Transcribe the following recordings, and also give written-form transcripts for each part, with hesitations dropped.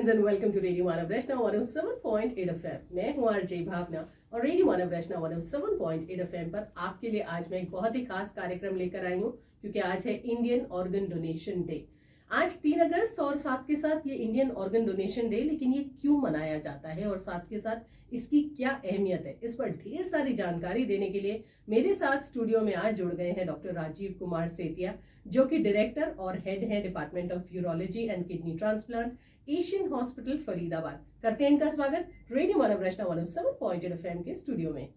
Friends and welcome to radio Manav Rachna 107.8 FM. मैं हूं RJ भावना और रेडियो मानव रचना 107.8 एफएम पर आपके लिए आज मैं एक बहुत ही खास कार्यक्रम लेकर आई हूं, क्योंकि आज है इंडियन ऑर्गन डोनेशन डे। आज 3 अगस्त और साथ के साथ ये इंडियन ऑर्गन डोनेशन डे, लेकिन ये क्यों मनाया जाता है और साथ के साथ इसकी क्या अहमियत है, इस पर ढेर सारी जानकारी देने के लिए मेरे साथ स्टूडियो में आज जुड़ गए हैं डॉक्टर राजीव कुमार सेतिया, जो कि डायरेक्टर और हेड है department of urology and kidney transplant, Asian hospital Faridabad. करते हैं इनका स्वागत रेडियो मानव रचना 107.8 एफएम के स्टूडियो में।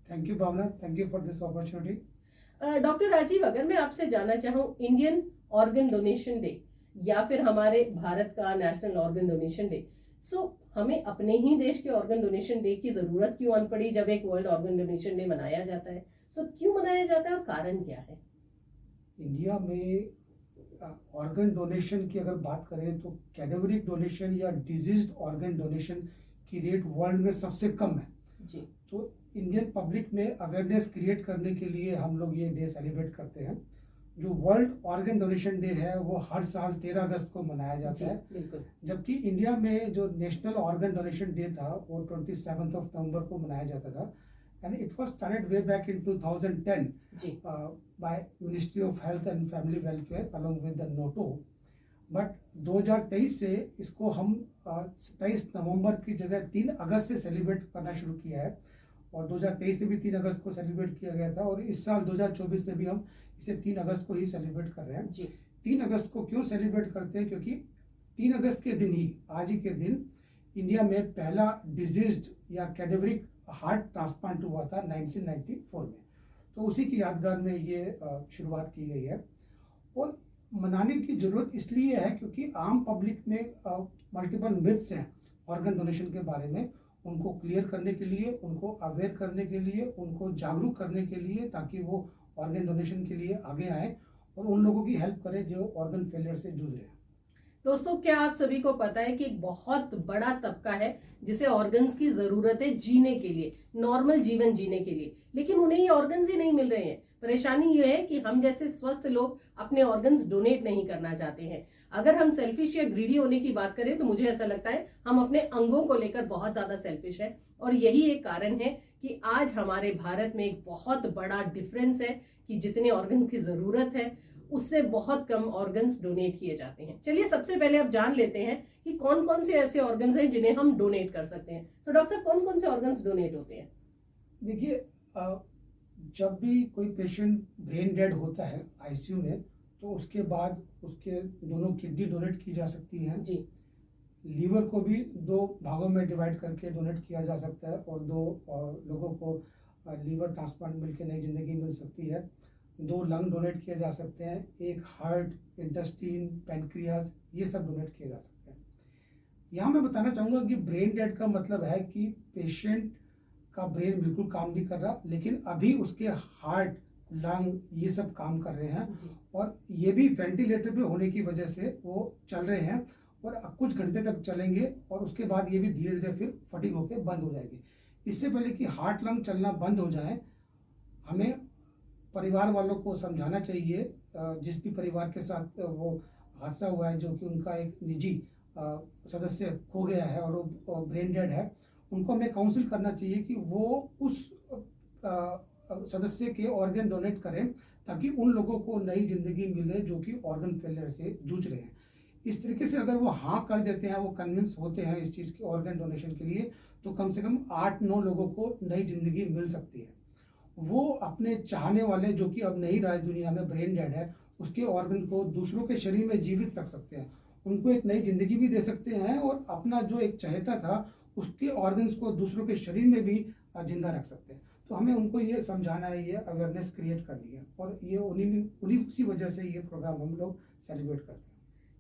Thank you Bhavna, thank you for this opportunity. Doctor Rajiv, अगर मैं आपसे जानना चाहूँ इंडियन ऑर्गन डोनेशन डे या फिर हमारे भारत का नेशनल ऑर्गन डोनेशन डे, सो हमें अपने ही देश के ऑर्गन डोनेशन डे की जरूरत क्यों आन पड़ी जब एक वर्ल्ड ऑर्गन डोनेशन डे मनाया जाता है? सो क्यों मनाया जाता है और कारण क्या है? इंडिया में ऑर्गन डोनेशन की अगर बात करें तो कैडेवरिक डोनेशन या डिजीज्ड ऑर्गन डोनेशन की रेट वर्ल्ड में सबसे कम है जी। तो इंडियन पब्लिक में अवेयरनेस क्रिएट करने के लिए हम लोग ये डे सेलिब्रेट करते हैं। जो वर्ल्ड ऑर्गन डोनेशन डे है वो हर साल 13 अगस्त को मनाया जाता है, बिल्कुल। जबकि इंडिया में जो नेशनल ऑर्गन डोनेशन डे था वो 27 नवंबर को मनाया जाता था। And it was started way back in 2010 by Ministry of Health and Family Welfare along with the NATO. But 2023 से इसको हम 27 नवंबर की जगह 3 अगस्त से सेलिब्रेट करना शुरू किया है, और 2023 में भी 3 अगस्त को सेलिब्रेट किया गया था, और इस साल 2024 में भी हम इसे 3 अगस्त को ही सेलिब्रेट कर रहे हैं जी। 3 अगस्त को क्यों सेलिब्रेट करते हैं? क्योंकि 3 अगस्त के दिन ही, आज ही के दिन, इंडिया में पहला डिजीज्ड या कैडेवरिक हार्ट ट्रांसप्लांट हुआ था 1994 में। तो उसी की यादगार में ये शुरुआत की गई है। और मनाने की ज़रूरत इसलिए है क्योंकि आम पब्लिक में मल्टीपल मिथ्स हैं ऑर्गन डोनेशन के बारे में। उनको क्लियर करने के लिए, उनको अवेयर करने के लिए, उनको जागरूक करने के लिए, ताकि वो ऑर्गन डोनेशन के लिए आगे आए और उन लोगों की हेल्प करें जो ऑर्गन फेलियर से जूझ रहे हैं। दोस्तों, क्या आप सभी को पता है कि एक बहुत बड़ा तबका है जिसे ऑर्गन्स की जरूरत है जीने के लिए, नॉर्मल जीवन जीने के लिए, लेकिन उन्हें ये ऑर्गन्स ही नहीं मिल रहे हैं। परेशानी ये है कि हम जैसे स्वस्थ लोग अपने ऑर्गन्स डोनेट नहीं करना चाहते हैं। अगर हम सेल्फिश या ग्रीडी होने की बात करें तो मुझे ऐसा लगता है हम अपने अंगों को लेकर बहुत ज्यादा सेल्फिश है, और यही एक कारण है कि आज हमारे भारत में एक बहुत बड़ा डिफरेंस है कि जितने ऑर्गन्स की जरूरत है उससे बहुत कम ऑर्गन्स डोनेट किए जाते हैं। चलिए सबसे पहले अब जान लेते हैं कि कौन कौन से ऐसे ऑर्गन्स हैं जिन्हें हम डोनेट कर सकते हैं। तो डॉक्टर साहब, कौन कौन से ऑर्गन्स डोनेट होते हैं? देखिए, जब भी कोई पेशेंट ब्रेन डेड होता है आईसीयू में, तो उसके बाद उसके दोनों किडनी डोनेट की जा सकती हैं जी। लीवर को भी 2 भागों में डिवाइड करके डोनेट किया जा सकता है, और 2 लोगों को लीवर ट्रांसप्लांट मिलकर नई जिंदगी मिल सकती है। 2 लंग डोनेट किए जा सकते हैं, 1 हार्ट, इंटेस्टीन, पैनक्रियाज, ये सब डोनेट किए जा सकते हैं। यहाँ मैं बताना चाहूँगा कि ब्रेन डेड का मतलब है कि पेशेंट का ब्रेन बिल्कुल काम नहीं कर रहा, लेकिन अभी उसके हार्ट, लंग, ये सब काम कर रहे हैं, और ये भी वेंटिलेटर पे होने की वजह से वो चल रहे हैं, और कुछ घंटे तक चलेंगे, और उसके बाद ये भी धीरे धीरे फिर फटीग होकर बंद हो जाएगी। इससे पहले कि हार्ट लंग चलना बंद हो जाए, हमें परिवार वालों को समझाना चाहिए, जिस भी परिवार के साथ वो हादसा हुआ है, जो कि उनका एक निजी सदस्य खो गया है और वो ब्रेन डेड है, उनको हमें काउंसिल करना चाहिए कि वो उस सदस्य के ऑर्गन डोनेट करें, ताकि उन लोगों को नई जिंदगी मिले जो कि ऑर्गन फेलियर से जूझ रहे हैं। इस तरीके से अगर वो हाँ कर देते हैं, वो कन्विंस होते हैं इस चीज़ की ऑर्गन डोनेशन के लिए, तो कम से कम 8-9 लोगों को नई जिंदगी मिल सकती है। वो अपने चाहने वाले, जो कि अब नहीं रहा इस दुनिया में, ब्रेन डेड है, उसके ऑर्गन को दूसरों के शरीर में जीवित रख सकते हैं, उनको एक नई जिंदगी भी दे सकते हैं, और अपना जो एक चहेता था उसके ऑर्गन्स को दूसरों के शरीर में भी जिंदा रख सकते हैं। तो हमें उनको ये समझाना है, ये अवेयरनेस क्रिएट करनी है, और ये उसी वजह से ये प्रोग्राम हम लोग सेलिब्रेट करते हैं।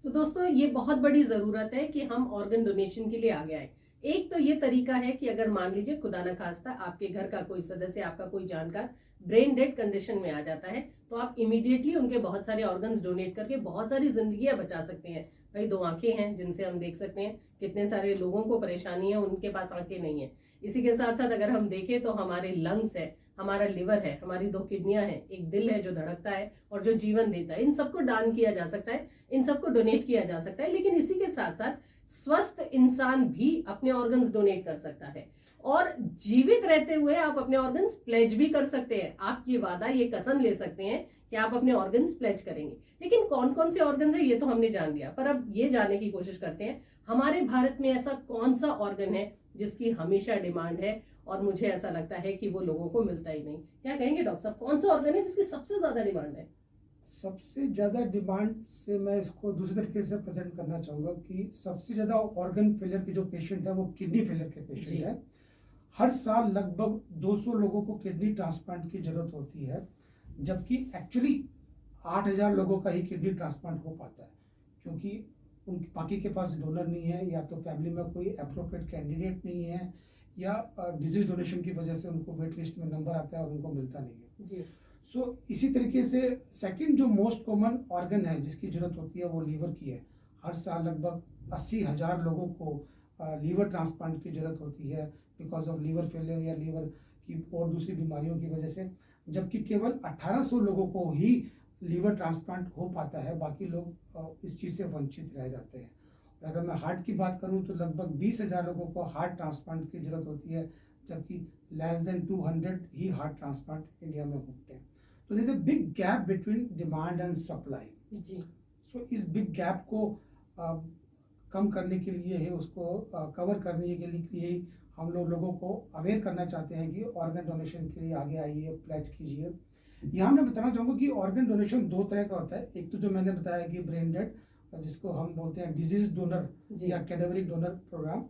तो दोस्तों, ये बहुत बड़ी जरूरत है कि हम ऑर्गन डोनेशन के लिए आगे आए। एक तो ये तरीका है कि अगर मान लीजिए खुदा न खास्ता आपके घर का कोई सदस्य, आपका कोई जानकार ब्रेन डेड कंडीशन में आ जाता है, तो आप इमीडिएटली उनके बहुत सारे ऑर्गन्स डोनेट करके बहुत सारी जिंदगियां बचा सकते हैं। भाई 2 आंखें हैं जिनसे हम देख सकते हैं, कितने सारे लोगों को परेशानी है, उनके पास आंखें नहीं है। इसी के साथ साथ अगर हम देखें तो हमारे लंग्स है, हमारा लिवर है, हमारी 2 किडनियां हैं, एक दिल है जो धड़कता है और जो जीवन देता है, इन सबको दान किया जा सकता है, इन सबको डोनेट किया जा सकता है। लेकिन इसी के साथ साथ स्वस्थ इंसान भी अपने ऑर्गन्स डोनेट कर सकता है और जीवित रहते हुए आप अपने ऑर्गन्स प्लेज भी कर सकते हैं। आप ये वादा, ये कसम ले सकते हैं कि आप अपने ऑर्गन्स प्लेज करेंगे। लेकिन कौन कौन से ऑर्गन्स है ये तो हमने जान लिया, पर अब ये जानने की कोशिश करते हैं हमारे भारत में ऐसा कौन सा ऑर्गन है जिसकी हमेशा डिमांड है और मुझे ऐसा लगता है कि वो लोगों को मिलता ही नहीं। क्या कहेंगे डॉक्टर साहब, कौन सा ऑर्गन है जिसकी सबसे ज्यादा डिमांड है? सबसे ज़्यादा डिमांड से मैं इसको दूसरे तरीके से प्रेजेंट करना चाहूँगा कि सबसे ज़्यादा ऑर्गन फेलियर के जो पेशेंट है वो किडनी फेलियर के पेशेंट है। हर साल लगभग 200 लोगों को किडनी ट्रांसप्लांट की जरूरत होती है, जबकि एक्चुअली 8000 लोगों का ही किडनी ट्रांसप्लांट हो पाता है, क्योंकि उन बाकी के पास डोनर नहीं है, या तो फैमिली में कोई अप्रोप्रिएट कैंडिडेट नहीं है, या डिजीज डोनेशन की वजह से उनको वेट लिस्ट में नंबर आता है और उनको मिलता नहीं है जी। सो इसी तरीके से सेकंड जो मोस्ट कॉमन ऑर्गन है जिसकी जरूरत होती है वो लीवर की है। हर साल लगभग 80,000 लोगों को लीवर ट्रांसप्लांट की जरूरत होती है बिकॉज ऑफ लीवर फेलियर या लीवर की और दूसरी बीमारियों की वजह से, जबकि केवल 1800 लोगों को ही लीवर ट्रांसप्लांट हो पाता है, बाकी लोग इस चीज़ से वंचित रह जाते हैं। और अगर मैं हार्ट की बात करूं तो लगभग 20,000 लोगों को हार्ट ट्रांसप्लांट की जरूरत होती है, जबकि लेस देन 200 ही हार्ट ट्रांसप्लांट इंडिया में होते हैं। तो there is a big gap between demand and supply जी। सो इस बिग गैप को कम करने के लिए है, उसको कवर करने के लिए ही हम लोगों को अवेयर करना चाहते हैं कि ऑर्गन डोनेशन के लिए आगे आइए, प्लेज कीजिए। यहाँ मैं बताना चाहूँगा कि ऑर्गन डोनेशन 2 तरह का होता है। एक तो जो मैंने बताया कि ब्रेन डेड, जिसको हम बोलते हैं डिजीज डोनर या कैडेवरिक डोनर प्रोग्राम।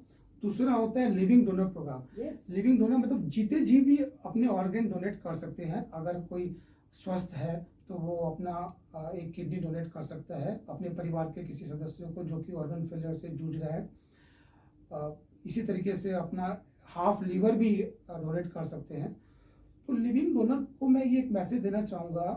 दूसरा होता है living donor program. Living donor मतलब जीते जी भी अपने ऑर्गन डोनेट कर सकते हैं। अगर कोई स्वस्थ है तो वो अपना एक किडनी डोनेट कर सकता है अपने परिवार के किसी सदस्यों को जो कि ऑर्गन फेलियर से जूझ रहा है। इसी तरीके से अपना हाफ लीवर भी डोनेट कर सकते हैं। तो लिविंग डोनर को मैं ये एक मैसेज देना चाहूँगा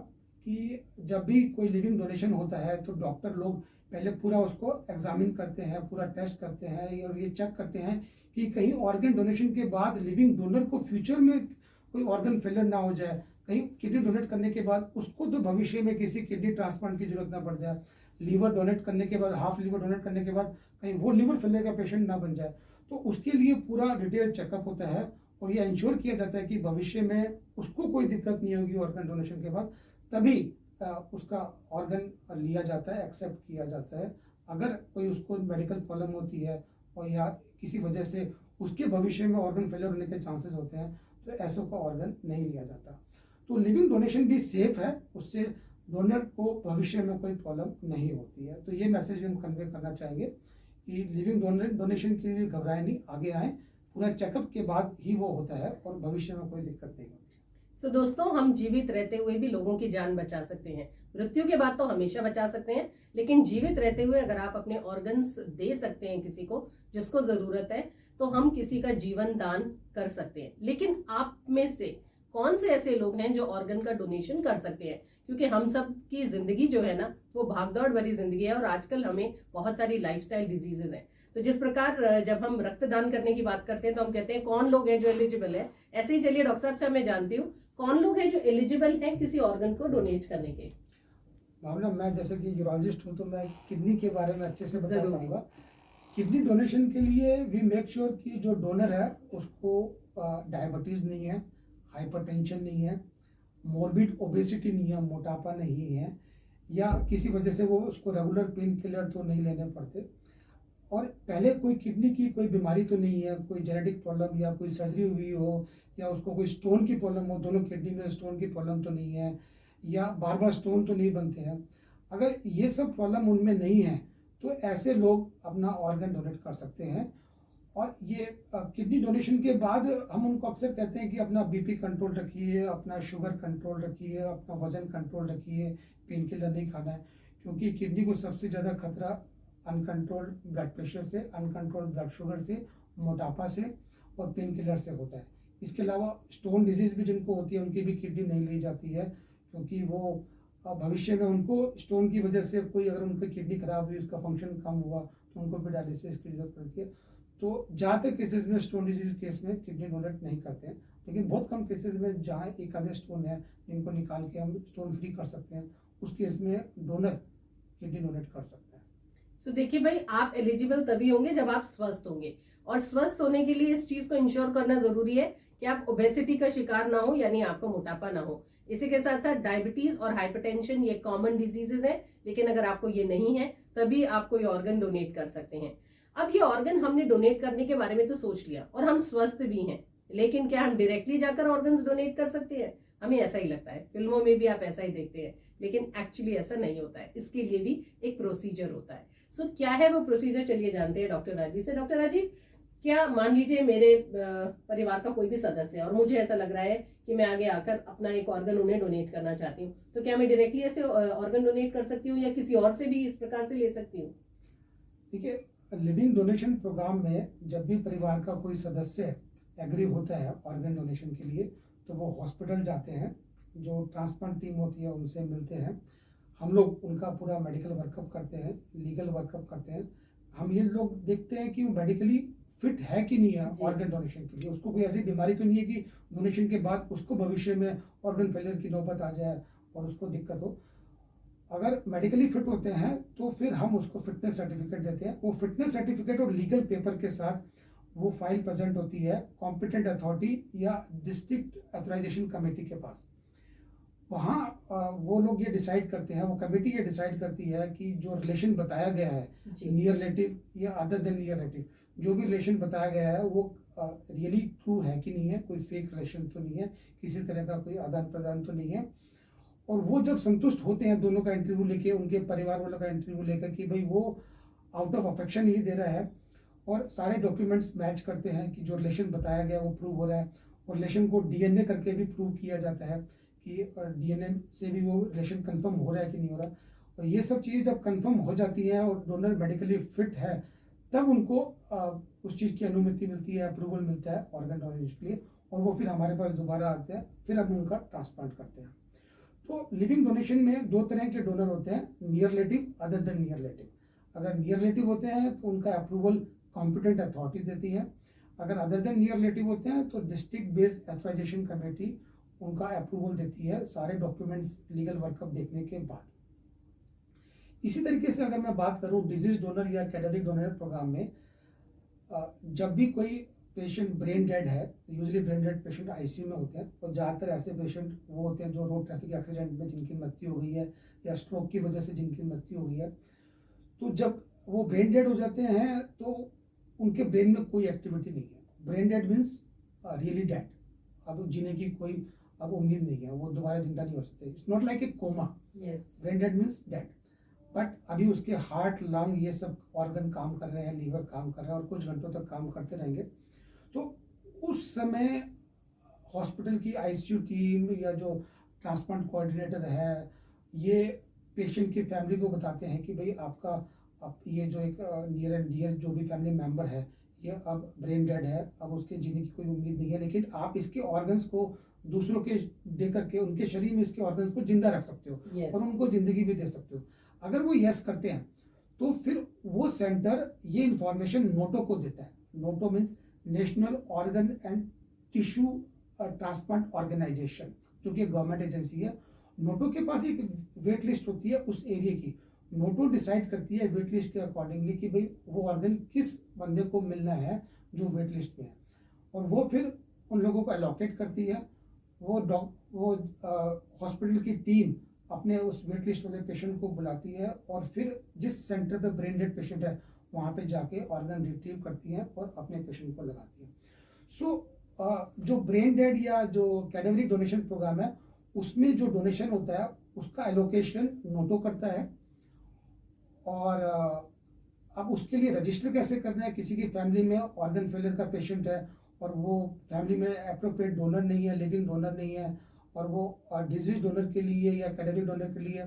कि जब भी कोई लिविंग डोनेशन होता है तो डॉक्टर लोग पहले पूरा उसको एग्जामिन करते हैं, पूरा टेस्ट करते हैं और ये चेक करते हैं कि कहीं ऑर्गन डोनेशन के बाद लिविंग डोनर को फ्यूचर में कोई ऑर्गन फेलियर ना हो जाए, कहीं किडनी डोनेट करने के बाद उसको तो भविष्य में किसी किडनी ट्रांसप्लांट की जरूरत ना पड़ जाए, लीवर डोनेट करने के बाद, हाफ लीवर डोनेट करने के बाद कहीं वो लीवर फेलियर का पेशेंट ना बन जाए। तो उसके लिए पूरा डिटेल चेकअप होता है और ये इंश्योर किया जाता है कि भविष्य में उसको कोई दिक्कत नहीं होगी ऑर्गन डोनेशन के बाद, तभी उसका ऑर्गन लिया जाता है, एक्सेप्ट किया जाता है। अगर कोई उसको मेडिकल प्रॉब्लम होती है और या किसी वजह से उसके भविष्य में ऑर्गन फेलियर होने के चांसेस होते हैं तो ऐसों का ऑर्गन नहीं लिया जाता। तो लिविंग डोनेशन भी सेफ है, उससे डोनर को भविष्य में कोई प्रॉब्लम नहीं होती है। तो ये मैसेज हम कन्वे करना चाहेंगे कि लिविंग डोनेशन के लिए घबराए नहीं, आगे आए, पूरा चेकअप के बाद ही वो होता है और भविष्य में कोई दिक्कत नहीं होती। सो दोस्तों, हम जीवित रहते हुए भी लोगों की जान बचा सकते हैं। मृत्यु के बाद तो हमेशा बचा सकते हैं, लेकिन जीवित रहते हुए अगर आप अपने ऑर्गन्स दे सकते हैं किसी को जिसको जरूरत है, तो हम किसी का जीवन दान कर सकते हैं। लेकिन आप में से कौन से ऐसे लोग हैं जो ऑर्गन का डोनेशन कर सकते हैं? क्योंकि हम सब की जिंदगी जो है ना, वो भागदौड़ भरी जिंदगी है और आजकल हमें बहुत सारी लाइफस्टाइल डिजीजेज हैं। तो जिस प्रकार जब हम रक्तदान करने की बात करते हैं तो हम कहते हैं कौन लोग हैं जो एलिजिबल है, ऐसे ही चलिए डॉक्टर साहब से मैं जानती हूँ कौन लोग हैं जो एलिजिबल हैं किसी ऑर्गन को डोनेट करने के। मामला, मैं जैसे कि यूरोलॉजिस्ट हूँ तो मैं किडनी के बारे में अच्छे से बता पाऊंगा। किडनी डोनेशन के लिए वी मेक श्योर कि जो डोनर है उसको डायबिटीज़ नहीं है, हाइपरटेंशन नहीं है, मोर्बिड ओबेसिटी नहीं है, मोटापा नहीं है, या किसी वजह से वो उसको रेगुलर पेन किलर तो नहीं लेने पड़ते, और पहले कोई किडनी की कोई बीमारी तो नहीं है, कोई जेनेटिक प्रॉब्लम या कोई सर्जरी हुई हो, या उसको कोई स्टोन की प्रॉब्लम हो, दोनों किडनी में स्टोन की प्रॉब्लम तो नहीं है, या बार बार स्टोन तो नहीं बनते हैं। अगर ये सब प्रॉब्लम उनमें नहीं है तो ऐसे लोग अपना ऑर्गन डोनेट कर सकते हैं। और ये किडनी डोनेशन के बाद हम उनको अक्सर कहते हैं कि अपना बीपी कंट्रोल रखिए, अपना शुगर कंट्रोल रखिए, अपना वजन कंट्रोल रखिए, पेन किलर नहीं खाना है, क्योंकि किडनी को सबसे ज़्यादा खतरा अनकंट्रोल्ड ब्लड प्रेशर से, अनकंट्रोल्ड ब्लड शुगर से, मोटापा से और पेन किलर से होता है। इसके अलावा स्टोन डिजीज़ भी जिनको होती है उनकी भी किडनी नहीं ली जाती है, क्योंकि वो भविष्य में उनको स्टोन की वजह से कोई अगर उनकी किडनी खराब हुई, उसका फंक्शन कम हुआ तो उनको भी डायलिसिस की जरूरत पड़ती है। तो ज़्यादातर केसेस में स्टोन डिजीज केस में किडनी डोनेट नहीं करते हैं, लेकिन बहुत कम केसेस में जहाँ एक आधे स्टोन है जिनको निकाल के हम स्टोन फ्री कर सकते हैं, उस केस में डोनर किडनी डोनेट कर सकते हैं। तो देखिए भाई, आप एलिजिबल तभी होंगे जब आप स्वस्थ होंगे, और स्वस्थ होने के लिए इस चीज को इंश्योर करना जरूरी है कि आप ओबेसिटी का शिकार ना हो, यानी आपको मोटापा ना हो। इसी के साथ साथ डायबिटीज और हाइपरटेंशन ये कॉमन डिजीजेस हैं, लेकिन अगर आपको ये नहीं है तभी आप कोई ऑर्गन डोनेट कर सकते हैं। अब ये ऑर्गन हमने डोनेट करने के बारे में तो सोच लिया और हम स्वस्थ भी हैं, लेकिन क्या हम डायरेक्टली जाकर ऑर्गन्स डोनेट कर सकते हैं? हमें ऐसा ही लगता है, फिल्मों में भी आप ऐसा ही देखते हैं, लेकिन एक्चुअली ऐसा नहीं होता है। इसके लिए भी एक प्रोसीजर होता है। सो क्या है वो प्रोसीजर, चलिए जानते हैं डॉक्टर राजीव से। डॉक्टर राजीव, क्या मान लीजिए मेरे परिवार का कोई भी सदस्य है और मुझे ऐसा लग रहा है कि मैं आगे आकर अपना एक ऑर्गन उन्हें डोनेट करना चाहती हूँ, तो क्या मैं डायरेक्टली ऐसे ऑर्गन डोनेट कर सकती हूँ या किसी और से भी इस प्रकार से ले सकती हूँ? देखिए, लिविंग डोनेशन प्रोग्राम में जब भी परिवार का कोई सदस्य एग्री होता है ऑर्गन डोनेशन के लिए, तो वो हॉस्पिटल जाते हैं, जो ट्रांसप्लांट टीम होती है उनसे मिलते हैं, हम लोग उनका पूरा मेडिकल वर्कअप करते हैं, लीगल वर्कअप करते हैं। हम ये लोग देखते हैं कि वो मेडिकली फिट है कि नहीं है ऑर्गन डोनेशन के लिए, उसको कोई ऐसी बीमारी तो नहीं है कि डोनेशन के बाद उसको भविष्य में ऑर्गन फेलियर की नौबत आ जाए और उसको दिक्कत हो। अगर मेडिकली फिट होते हैं तो फिर हम उसको फिटनेस सर्टिफिकेट देते हैं। वो फिटनेस सर्टिफिकेट और लीगल पेपर के साथ वो फाइल प्रेजेंट होती है कॉम्पिटेंट अथॉरिटी या डिस्ट्रिक्ट ऑथराइजेशन कमेटी के पास। वहाँ वो लोग ये डिसाइड करते हैं, वो कमेटी ये डिसाइड करती है कि जो रिलेशन बताया गया है, नियर रिलेटिव या अदर देन नियर रिलेटिव, जो भी रिलेशन बताया गया है वो रियली ट्रू है कि नहीं है, कोई फेक रिलेशन तो नहीं है, किसी तरह का कोई आदान प्रदान तो नहीं है। और वो जब संतुष्ट होते हैं दोनों का इंटरव्यू लेके, उनके परिवार वालों का इंटरव्यू लेकर कि भाई वो आउट ऑफ अफेक्शन ही दे रहा है, और सारे डॉक्यूमेंट्स मैच करते हैं कि जो रिलेशन बताया गया वो प्रूव हो रहा है, और रिलेशन को डीएनए करके भी प्रूव किया जाता है कि डीएनए से भी वो रिलेशन कंफर्म हो रहा है कि नहीं हो रहा। और ये सब चीज़ें जब कंफर्म हो जाती हैं और डोनर मेडिकली फिट है, तब उनको उस चीज़ की अनुमति मिलती है, अप्रूवल मिलता है ऑर्गन डोनेशन के लिए, और वो फिर हमारे पास दोबारा आते हैं, फिर हम उनका ट्रांसप्लांट करते हैं। तो लिविंग डोनेशन में दो तरह के डोनर होते हैं, near relative, other than near relative. अगर नियर रिलेटिव होते हैं तो उनका अप्रूवल कॉम्पिटेंट अथॉरिटी देती है। अगर अदर देन नियर रिलेटिव होते हैं तो डिस्ट्रिक्ट बेस्ड ऑथराइजेशन कमेटी उनका अप्रूवल देती है, सारे डॉक्यूमेंट्स लीगल वर्कअप देखने के बाद। इसी तरीके से अगर मैं बात करूं डिजीज डोनर या कैडेवरिक डोनर प्रोग्राम में, जब भी कोई पेशेंट ब्रेन डेड है, usually brain dead patient ICU में होते हैं, और ज़्यादातर ऐसे पेशेंट वो होते हैं जो रोड ट्रैफिक एक्सीडेंट में जिनकी मृत्यु हो गई है या स्ट्रोक की वजह से जिनकी मृत्यु हो गई है। तो जब वो ब्रेन डेड हो जाते हैं तो उनके ब्रेन में कोई एक्टिविटी नहीं है। Brain dead means really dead, अब जीने की कोई अब उम्मीद नहीं है, वो दोबारा जिंदा नहीं हो सकते। It's not like a coma, brain dead means dead, but अभी उसके हार्ट, लंग, ये सब ऑर्गन काम कर रहे हैं, लीवर काम कर रहा है और कुछ घंटों तक काम करते रहेंगे। तो उस समय हॉस्पिटल की आईसीयू टीम या जो ट्रांसप्लांट कोऑर्डिनेटर है, ये पेशेंट की फैमिली को बताते हैं कि भाई आपका अब ये जो एक नियर एंड डियर जो भी फैमिली मेम्बर है, ये अब ब्रेन डेड है, अब उसके जीने की कोई उम्मीद नहीं है, लेकिन आप इसके ऑर्गन्स को दूसरों के दे करके उनके शरीर में इसके ऑर्गन्स को जिंदा रख सकते हो और उनको जिंदगी भी दे सकते हो। अगर वो यस करते हैं तो फिर वो सेंटर ये इंफॉर्मेशन नोटो को देता है। NOTTO means national organ and tissue transplant organisation, जो कि गवर्नमेंट एजेंसी है। नोटो के पास एक वेट लिस्ट होती है उस एरिया की। नोटो डिसाइड करती है वेट लिस्ट के अकॉर्डिंगली कि भाई वो ऑर्गन किस बंदे को मिलना है जो वेट लिस्ट में है, और वो फिर उन लोगों को अलॉकेट करती है। वो हॉस्पिटल की टीम अपने उस वेट लिस्ट वाले पेशेंट को बुलाती है और फिर जिस सेंटर पे ब्रेन डेड पेशेंट है वहाँ पे जाके ऑर्गन रिट्रीव करती है और अपने पेशेंट को लगाती है। सो जो ब्रेन डेड या जो कैडेवरिक डोनेशन प्रोग्राम है, उसमें जो डोनेशन होता है उसका एलोकेशन नोटो करता है। और अब उसके लिए रजिस्टर कैसे करना है, किसी की फैमिली में ऑर्गन फेलियर का पेशेंट है और वो फैमिली में अप्रोप्रिएट डोनर नहीं है, लिविंग डोनर नहीं है, और वो डिजीज डोनर के लिए या कैडेवरिक डोनर के लिए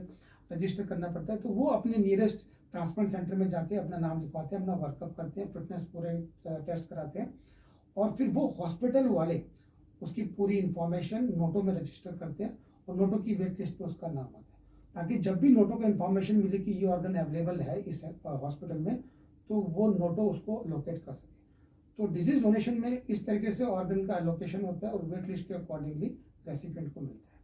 रजिस्टर करना पड़ता है, तो वो अपने नियरेस्ट ट्रांसप्लांट सेंटर में जाके अपना नाम लिखवाते हैं, अपना वर्कअप करते हैं, फिटनेस पूरे टेस्ट कराते हैं, और फिर वो हॉस्पिटल वाले उसकी पूरी इंफॉर्मेशन नोटो में रजिस्टर करते हैं और नोटो की वेट लिस्ट में उसका नाम आता है, ताकि जब भी नोटो को इन्फॉर्मेशन मिले कि ये ऑर्गन अवेलेबल है इस हॉस्पिटल में, तो वो नोटो उसको लोकेट कर सके। तो डिजीज डोनेशन में इस तरीके से ऑर्गन का एलोकेशन होता है और वेट लिस्ट के अकॉर्डिंगली रेसिपिएंट को मिलता है।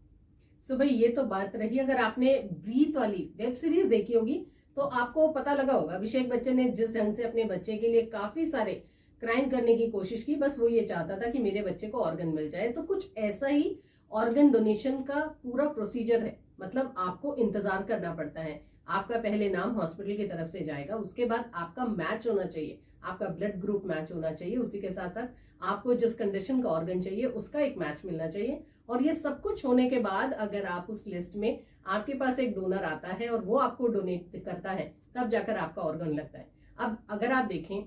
सो भाई ये तो बात रही। अगर आपने ब्रीथ वाली वेब सीरीज देखी होगी तो आपको पता लगा होगा अभिषेक बच्चन ने जिस ढंग से अपने बच्चे के लिए काफी सारे क्राइम करने की कोशिश की, बस वो ये चाहता था कि मेरे बच्चे को ऑर्गन मिल जाए। तो कुछ ऐसा ही ऑर्गन डोनेशन का पूरा प्रोसीजर है। मतलब आपको इंतजार करना पड़ता है। आपका पहले नाम हॉस्पिटल की तरफ से जाएगा, उसके बाद आपका मैच होना चाहिए, आपका ब्लड ग्रुप मैच होना चाहिए, उसी के साथ साथ आपको जिस कंडीशन का ऑर्गन चाहिए उसका एक मैच मिलना चाहिए। और ये सब कुछ होने के बाद अगर आप उस लिस्ट में आपके पास एक डोनर आता है और वो आपको डोनेट करता है, तब जाकर आपका ऑर्गन लगता है। अब अगर आप देखें,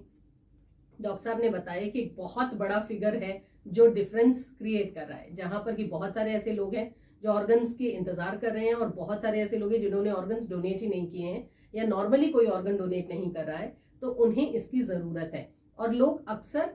डॉक्टर साहब ने बताया कि बहुत बड़ा फिगर है जो डिफरेंस क्रिएट कर रहा है, जहां पर कि बहुत सारे ऐसे लोग हैं जो ऑर्गन्स के इंतजार कर रहे हैं और बहुत सारे ऐसे लोग हैं जिन्होंने ऑर्गन्स डोनेट ही नहीं किए हैं या नॉर्मली कोई ऑर्गन डोनेट नहीं कर रहा है, तो उन्हें इसकी जरूरत है। और लोग अक्सर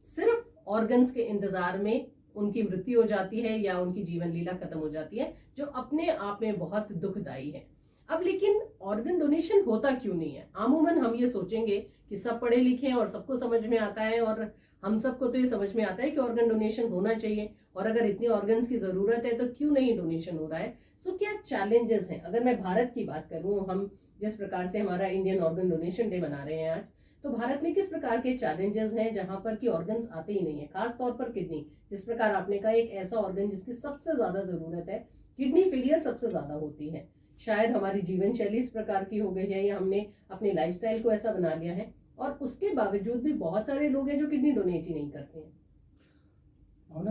सिर्फ ऑर्गन्स के इंतजार में उनकी मृत्यु हो जाती है या उनकी जीवन लीला खत्म हो जाती है, जो अपने आप में बहुत दुखदाई है। अब लेकिन ऑर्गन डोनेशन होता क्यों नहीं है? अमूमन हम ये सोचेंगे कि सब पढ़े लिखे हैं और सबको समझ में आता है, और हम सबको तो ये समझ में आता है कि ऑर्गन डोनेशन होना चाहिए, और अगर इतनी ऑर्गन्स की जरूरत है तो क्यों नहीं डोनेशन हो रहा है? सो क्या चैलेंजेस हैं? अगर मैं भारत की बात करूं, हम जिस प्रकार से हमारा इंडियन ऑर्गन डोनेशन डे मना रहे हैं आज, तो भारत में किस प्रकार के चैलेंजेस हैं जहां पर कि ऑर्गन्स आते ही नहीं है, खास तौर पर किडनी। जिस प्रकार आपने कहा, एक ऐसा ऑर्गन जिसकी सबसे ज्यादा जरूरत है, किडनी फेलियर सबसे ज्यादा होती है। शायद हमारी जीवन शैली इस प्रकार की हो गई है या हमने अपने लाइफस्टाइल को ऐसा बना लिया है, और उसके बावजूद भी बहुत सारे लोग हैं जो किडनी डोनेट ही नहीं करते हैं।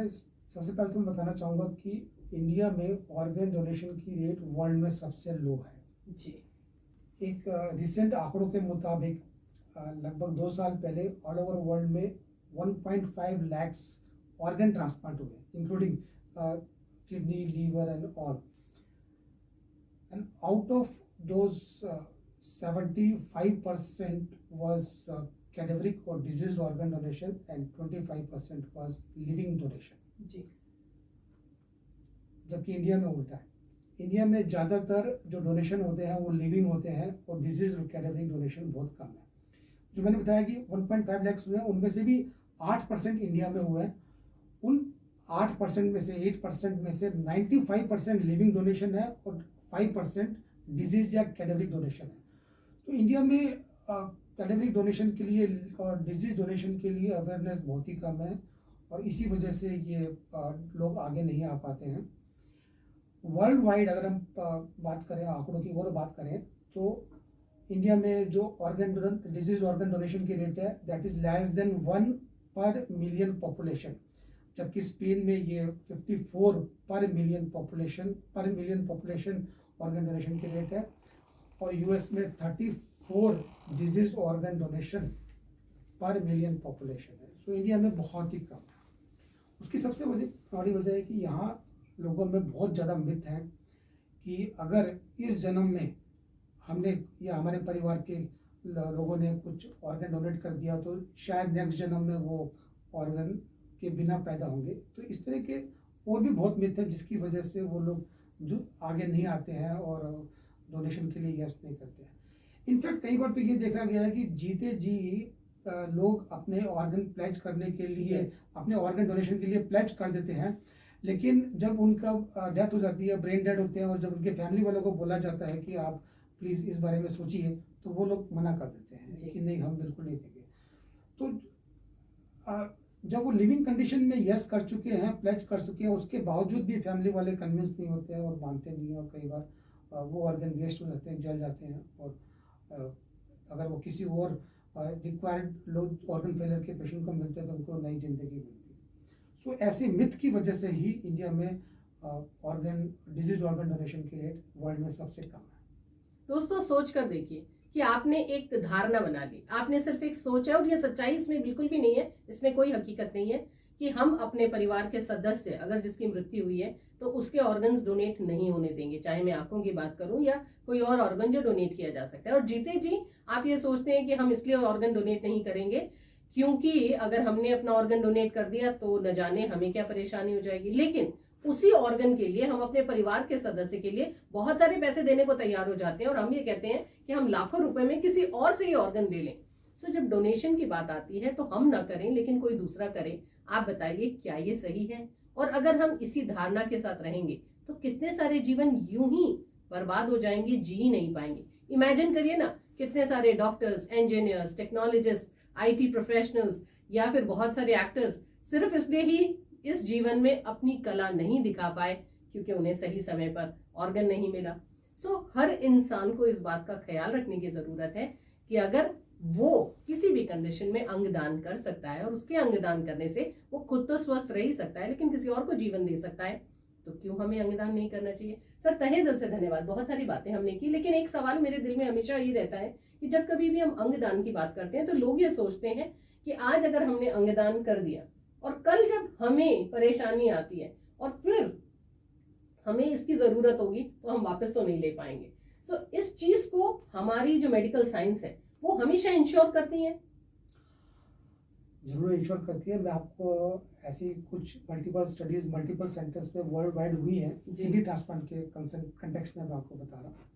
सबसे पहले तो मैं बताना चाहूंगा कि इंडिया में ऑर्गन डोनेशन की रेट वर्ल्ड में सबसे लो है जी। एक रिसेंट आंकड़ों के मुताबिक लगभग 2 साल पहले ऑल ओवर वर्ल्ड में 1.5 lakhs ऑर्गन ट्रांसप्लांट हुए, including kidney, liver and all. And out of those 75% was cadaveric or diseased organ donation and 25% was living donation। जी। जबकि इंडिया में उल्टा है। इंडिया में ज़्यादातर जो डोनेशन होते हैं वो लिविंग होते हैं और डिजीज और कैडेवरिक डोनेशन बहुत कम है। जो मैंने बताया कि 1.5 lakhs हुए हैं, उनमें से भी 8% इंडिया में हुए हैं। उन 8% में से 8% में से 95% लिविंग डोनेशन है और 5% डिजीज या कैडेवरिक डोनेशन है। तो इंडिया में कैडेवरिक डोनेशन के लिए और डिजीज डोनेशन के लिए अवेयरनेस बहुत ही कम है, और इसी वजह से ये लोग आगे नहीं आ पाते हैं। वर्ल्ड वाइड अगर हम बात करें, आंकड़ों की और बात करें, तो इंडिया में जो डिजीज ऑर्गन डोनेशन की रेट है दैट इज लेस देन 1 पर मिलियन पॉपुलेशन, जबकि स्पेन में ये 54 पर मिलियन पॉपुलेशन ऑर्गन डोनेशन की रेट है, और यूएस में 34 डिजीज ऑर्गन डोनेशन पर मिलियन पॉपुलेशन है। सो इंडिया में बहुत ही कम है। उसकी सबसे बड़ी वजह है कि यहाँ लोगों में बहुत ज़्यादा मिथ है कि अगर इस जन्म में हमने या हमारे परिवार के लोगों ने कुछ ऑर्गन डोनेट कर दिया तो शायद नेक्स्ट जन्म में वो ऑर्गन के बिना पैदा होंगे। तो इस तरह के और भी बहुत मिथ है जिसकी वजह से वो लोग जो आगे नहीं आते हैं और डोनेशन के लिए यस नहीं करते हैं। इनफैक्ट कई बार तो ये देखा गया है कि जीते जी लोग अपने ऑर्गन प्लेज करने के लिए अपने ऑर्गन डोनेशन के लिए प्लेज कर देते हैं, लेकिन जब उनका डेथ हो जाती है, ब्रेन डेड होते हैं, और जब उनके फैमिली वालों को बोला जाता है कि आप प्लीज़ इस बारे में सोचिए, तो वो लोग मना कर देते हैं कि नहीं, हम बिल्कुल नहीं देंगे। तो जब वो लिविंग कंडीशन में यस कर चुके हैं, प्लेज कर चुके हैं, उसके बावजूद भी फैमिली वाले कन्विंस नहीं होते हैं और मानते नहीं हैं, और कई बार वो ऑर्गन वेस्ट हो जाते हैं, जल जाते हैं, और अगर वो किसी और रिक्वायर्ड लोग ऑर्गन फेलियर के पेशेंट को मिलते हैं तो उनको नई जिंदगी मिलती है। सो ऐसे मिथ की वजह से ही इंडिया में डिजीज ऑर्गन डोनेशन की रेट वर्ल्ड में सबसे कम है। दोस्तों, सोच कर देखिए कि आपने एक धारणा बना ली, आपने सिर्फ एक सोच है, और ये सच्चाई इसमें बिल्कुल भी नहीं है, इसमें कोई हकीकत नहीं है कि हम अपने परिवार के सदस्य अगर जिसकी मृत्यु हुई है तो उसके ऑर्गन्स डोनेट नहीं होने देंगे, चाहे मैं आंखों की बात करूं या कोई और ऑर्गन जो डोनेट किया जा सकता है। और जीते जी आप ये सोचते हैं कि हम इसलिए ऑर्गन डोनेट नहीं करेंगे क्योंकि अगर हमने अपना ऑर्गन डोनेट कर दिया तो न जाने हमें क्या परेशानी हो जाएगी। लेकिन उसी ऑर्गन के लिए हम अपने परिवार के सदस्य के लिए बहुत सारे पैसे देने को तैयार हो जाते हैं, और हम ये कहते हैं कि हम लाखों रुपए में किसी और से ये ऑर्गन ले लें। सो जब डोनेशन की बात आती है तो हम ना करें लेकिन कोई दूसरा करे, आप बताइए क्या ये सही है? और अगर हम इसी धारणा के साथ रहेंगे तो कितने सारे जीवन यूं ही बर्बाद हो जाएंगे, जी ही नहीं पाएंगे। इमेजिन करिए ना, कितने सारे doctors, engineers, technologist, IT professionals या फिर बहुत सारे एक्टर्स सिर्फ इसलिए ही इस जीवन में अपनी कला नहीं दिखा पाए क्योंकि उन्हें सही समय पर ऑर्गन नहीं मिला। सो हर इंसान को इस बात का ख्याल रखने की जरूरत है कि अगर वो किसी भी कंडीशन में अंगदान कर सकता है और उसके अंगदान करने से वो खुद तो स्वस्थ रह ही सकता है लेकिन किसी और को जीवन दे सकता है, तो क्यों हमें अंगदान नहीं करना चाहिए। सर तहे दिल से धन्यवाद, बहुत सारी बातें हमने की, लेकिन एक सवाल मेरे दिल में हमेशा ये रहता है कि जब कभी भी हम अंगदान की बात करते हैं तो लोग ये सोचते हैं कि आज अगर हमने अंगदान कर दिया और कल जब हमें परेशानी आती है और फिर हमें इसकी जरूरत होगी तो हम वापस तो नहीं ले पाएंगे। सो इस चीज को हमारी जो मेडिकल साइंस है वो हमेशा इंश्योर करती है। जरूर इंश्योर करती है। मैं आपको ऐसी कुछ मल्टीपल स्टडीज मल्टीपल सेंटर्स पे वर्ल्ड वाइड हुई है किडनी ट्रांसप्लांट के कंटेक्स्ट में मैं आपको बता रहा हूँ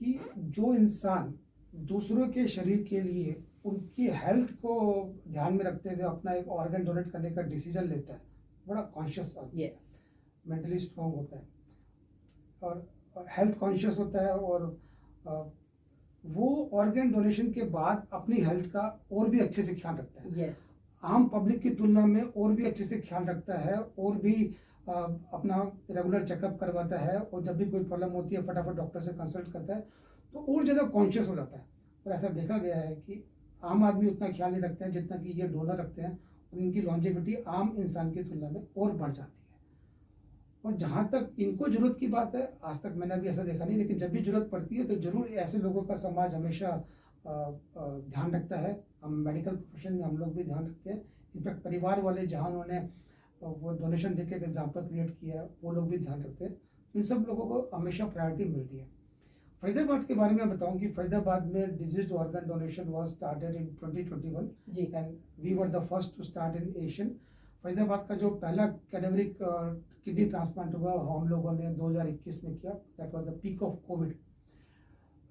कि जो इंसान दूसरों के शरीर के लिए उनकी हेल्थ को ध्यान में रखते हुए अपना एक ऑर्गन डोनेट करने का डिसीजन लेता है, बड़ा कॉन्शियस आदमी, मेंटली स्ट्रांग होता है और हेल्थ कॉन्शियस होता है और वो ऑर्गन डोनेशन के बाद अपनी हेल्थ का और भी अच्छे से ख्याल रखता है। आम पब्लिक की तुलना में और भी अच्छे से ख्याल रखता है और भी अपना रेगुलर चेकअप करवाता है और जब भी कोई प्रॉब्लम होती है फटाफट डॉक्टर से कंसल्ट करता है तो और ज़्यादा कॉन्शियस हो जाता है। और ऐसा देखा गया है कि आम आदमी उतना ख्याल नहीं रखते हैं जितना कि ये डोनर रखते हैं और इनकी लॉन्जेविटी आम इंसान की तुलना में और बढ़ जाती है। और जहाँ तक इनको जरूरत की बात है, आज तक मैंने भी ऐसा देखा नहीं, लेकिन जब भी जरूरत पड़ती है तो जरूर ऐसे लोगों का समाज हमेशा ध्यान रखता है। हम मेडिकल प्रोफेशन में हम लोग भी ध्यान रखते हैं। इनफैक्ट परिवार वाले जहाँ उन्होंने वो डोनेशन देके एक एग्जाम्पल क्रिएट किया है वो लोग भी ध्यान रखते हैं। इन सब लोगों को हमेशा प्रायोरिटी मिलती है। फरीदाबाद के बारे में बताऊं कि फरीदाबाद में deceased organ donation was started in 2021 and we were the first to start in Asian. Faridabad का जो पहला कैडेवरिक किडनी ट्रांसप्लांट हुआ हम लोगों ने 2021 में किया। That was the peak of covid,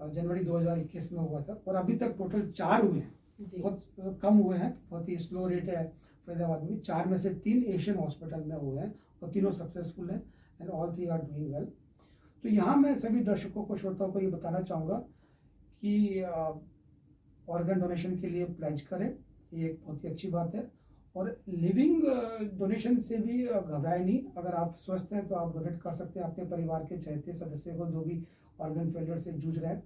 जनवरी 2021 में हुआ था। और अभी तक टोटल 4 हुए हैं, बहुत कम हुए हैं, बहुत ही स्लो रेट है फरीदाबाद में। 4 में से 3 एशियन हॉस्पिटल में हुए हैं और तीनों सक्सेसफुल हैं and all 3 are doing well. तो यहाँ मैं सभी दर्शकों को, श्रोताओं को ये बताना चाहूँगा कि ऑर्गन डोनेशन के लिए प्लेज करें, ये एक बहुत ही अच्छी बात है। और लिविंग डोनेशन से भी घबराए नहीं। अगर आप स्वस्थ हैं तो आप डोनेट कर सकते हैं अपने परिवार के चहेते सदस्य को जो भी ऑर्गन फेलियर से जूझ रहे हैं।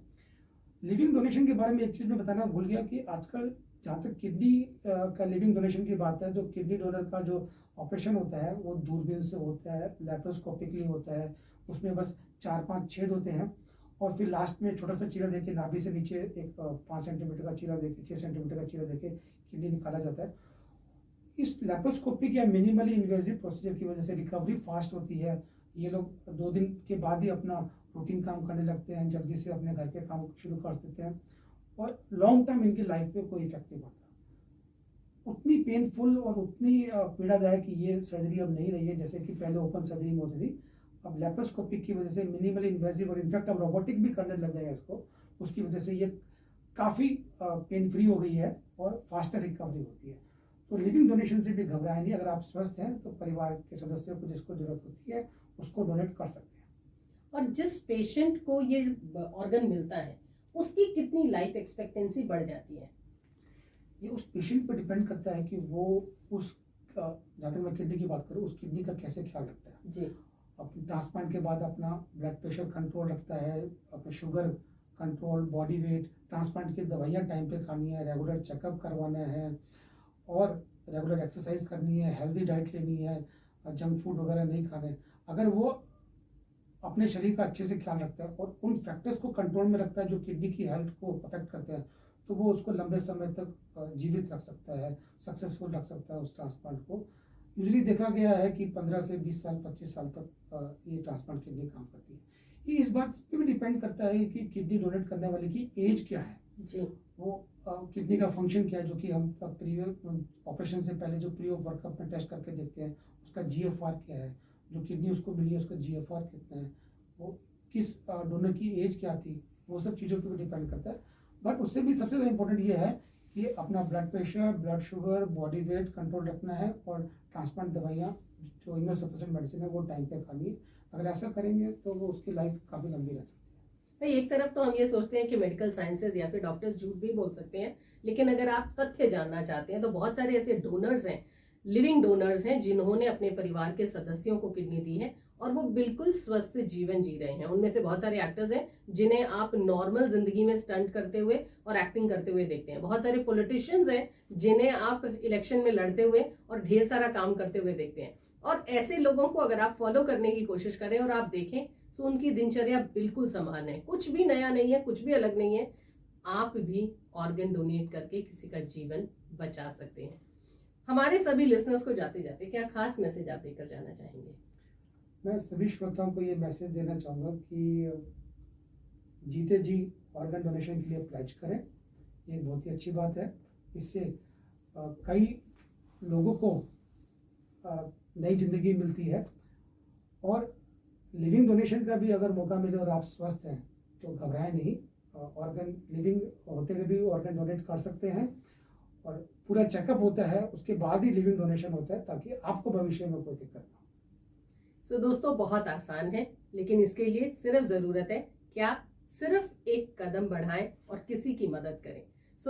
लिविंग डोनेशन के बारे में एक चीज़ मैं बताना भूल गया कि आजकल जहाँ तक किडनी का लिविंग डोनेशन की बात है, जो किडनी डोनर का जो ऑपरेशन होता है वो दूरबीन से होता है, लैप्रोस्कोपिकली होता है। उसमें बस 4-5 छेद होते हैं और फिर लास्ट में छोटा सा चीरा देके नाभि से नीचे एक 5 सेंटीमीटर का चीरा देके 6 सेंटीमीटर का चीरा देके किडनी निकाला जाता है। इस लैप्रोस्कोपिक या मिनिमली इन्वेजिव प्रोसीजर की वजह से रिकवरी फास्ट होती है। ये लोग 2 दिन के बाद ही अपना रूटीन काम करने लगते हैं, जल्दी से अपने घर के काम शुरू कर देते हैं और लॉन्ग टर्म इनकी लाइफ पे कोई इफेक्ट नहीं पड़ता। उतनी पेनफुल और उतनी पीड़ादायक ये सर्जरी अब नहीं रही है जैसे कि पहले ओपन सर्जरी में होती थी। अब लैप्रोस्कोपिक की वजह से मिनिमली इन्वेजिव और इनफैक्ट अब रोबोटिक भी करने लग गए हैं इसको, उसकी वजह से ये काफ़ी पेन फ्री हो गई है और फास्टर रिकवरी होती है। तो लिविंग डोनेशन से भी घबराए नहीं। अगर आप स्वस्थ हैं तो परिवार के सदस्यों को जिसको जरूरत होती है उसको डोनेट कर सकते हैं। और जिस पेशेंट को ये ऑर्गन मिलता है उसकी कितनी लाइफ एक्सपेक्टेंसी बढ़ जाती है? ये उस पेशेंट पर डिपेंड करता है कि वो उस जहाँ तक मैं किडनी की बात करूँ, उस किडनी का कैसे ख्याल रखता है जी। अपने ट्रांसप्लांट के बाद अपना ब्लड प्रेशर कंट्रोल रखता है, अपना sugar control, body weight, transplant की दवाइयाँ टाइम पे खानी है, रेगुलर चेकअप करवाना है और रेगुलर एक्सरसाइज करनी है, हेल्दी डाइट लेनी है, जंक फूड वगैरह नहीं खाने। अगर वो अपने शरीर का अच्छे से ख्याल रखता है और उन फैक्टर्स को कंट्रोल में रखता है जो किडनी की हेल्थ को अफेक्ट करते हैं, तो वो उसको लंबे समय तक जीवित रख सकता है, सक्सेसफुल रख सकता है उस ट्रांसप्लांट को। यूजुअली देखा गया है कि 15 से 20 साल 25 साल तक ये ट्रांसप्लांट किडनी काम करती है। ये इस बात पे भी डिपेंड करता है कि किडनी डोनेट करने वाले की एज क्या है जी। वो किडनी का फंक्शन क्या है, जो कि हम प्रीवियस ऑपरेशन से पहले जो प्री ऑफ वर्कअप में टेस्ट करके देखते हैं, उसका GFR क्या है, जो किडनी उसको मिली है उसका GFR कितना है, वो किस डोनर की एज क्या थी, वो सब चीज़ों पर भी डिपेंड करता है। बट उससे भी सबसे ज़्यादा इम्पोर्टेंट ये है कि अपना blood pressure, blood sugar, body weight control रखना है और ट्रांसप्लांट दवाइयाँ जो इम्यूनोसप्रेसेंट मेडिसिन है वो टाइम पे खानी है। अगर ऐसा करेंगे तो वो उसकी लाइफ काफ़ी लंबी रह सकती है। भाई एक तरफ तो हम ये सोचते हैं कि मेडिकल साइंसेज या फिर डॉक्टर्स झूठ भी बोल सकते हैं, लेकिन अगर आप तथ्य जानना चाहते हैं तो बहुत सारे ऐसे डोनर्स हैं, लिविंग डोनर्स हैं, जिन्होंने अपने परिवार के सदस्यों को किडनी दी है और वो बिल्कुल स्वस्थ जीवन जी रहे हैं। उनमें से बहुत सारे एक्टर्स हैं जिन्हें आप नॉर्मल जिंदगी में स्टंट करते हुए और एक्टिंग करते हुए देखते हैं। बहुत सारे पॉलिटिशियंस हैं जिन्हें आप इलेक्शन में लड़ते हुए और ढेर सारा काम करते हुए देखते हैं। और ऐसे लोगों को अगर आप फॉलो करने की कोशिश करें और आप देखें तो उनकी दिनचर्या बिल्कुल समान है, कुछ भी नया नहीं है, कुछ भी अलग नहीं है। आप भी ऑर्गन डोनेट करके किसी का जीवन बचा सकते हैं। हमारे सभी लिसनर्स को जाते जाते क्या खास मैसेज आप देकर जाना चाहेंगे? मैं सभी श्रोताओं को ये मैसेज देना चाहूँगा कि जीते जी ऑर्गन डोनेशन के लिए प्लेज करें। ये बहुत ही अच्छी बात है। इससे कई लोगों को नई जिंदगी मिलती है। और लिविंग डोनेशन का भी अगर मौका मिले और आप स्वस्थ हैं तो घबराएं नहीं। ऑर्गन लिविंग होते हुए भी ऑर्गन डोनेट कर सकते हैं और पूरा चेकअप होता है, उसके बाद ही लिविंग डोनेशन होता है ताकि आपको भविष्य में कोई दिक्कत ना हो। दोस्तों बहुत आसान है, लेकिन इसके लिए सिर्फ जरूरत है कि आप सिर्फ एक कदम बढ़ाएं और किसी की मदद करें।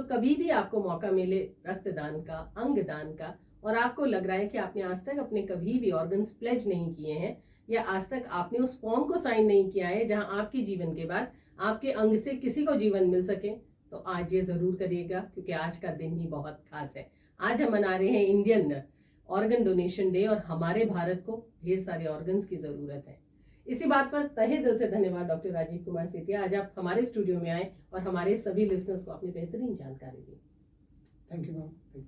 कभी भी आपको मौका मिले रक्तदान का, अंग दान का, और आपको लग रहा है कि आपने आज तक अपने कभी भी ऑर्गन्स प्लेज नहीं किए हैं या आज तक आपने उस फॉर्म को साइन नहीं किया है जहां आपके जीवन के बाद आपके अंग से किसी को जीवन मिल सके, तो आज ये जरूर करिएगा, क्योंकि आज का दिन ही बहुत खास है। आज हम मना रहे हैं इंडियन ऑर्गन डोनेशन डे और हमारे भारत को ढेर सारे ऑर्गन्स की जरूरत है। इसी बात पर तहे दिल से धन्यवाद डॉक्टर राजीव कुमार सेतिया, आज आप हमारे स्टूडियो में आए और हमारे सभी लिसनर्स को आपने बेहतरीन जानकारी दी। Thank you ma'am.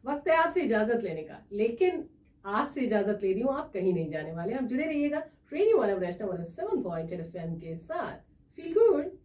वक्त है आपसे इजाजत लेने का, लेकिन आपसे इजाजत ले रही हूँ, आप कहीं नहीं जाने वाले, आप जुड़े रहिएगा रेडियो 107.8 FM के साथ। Feel good.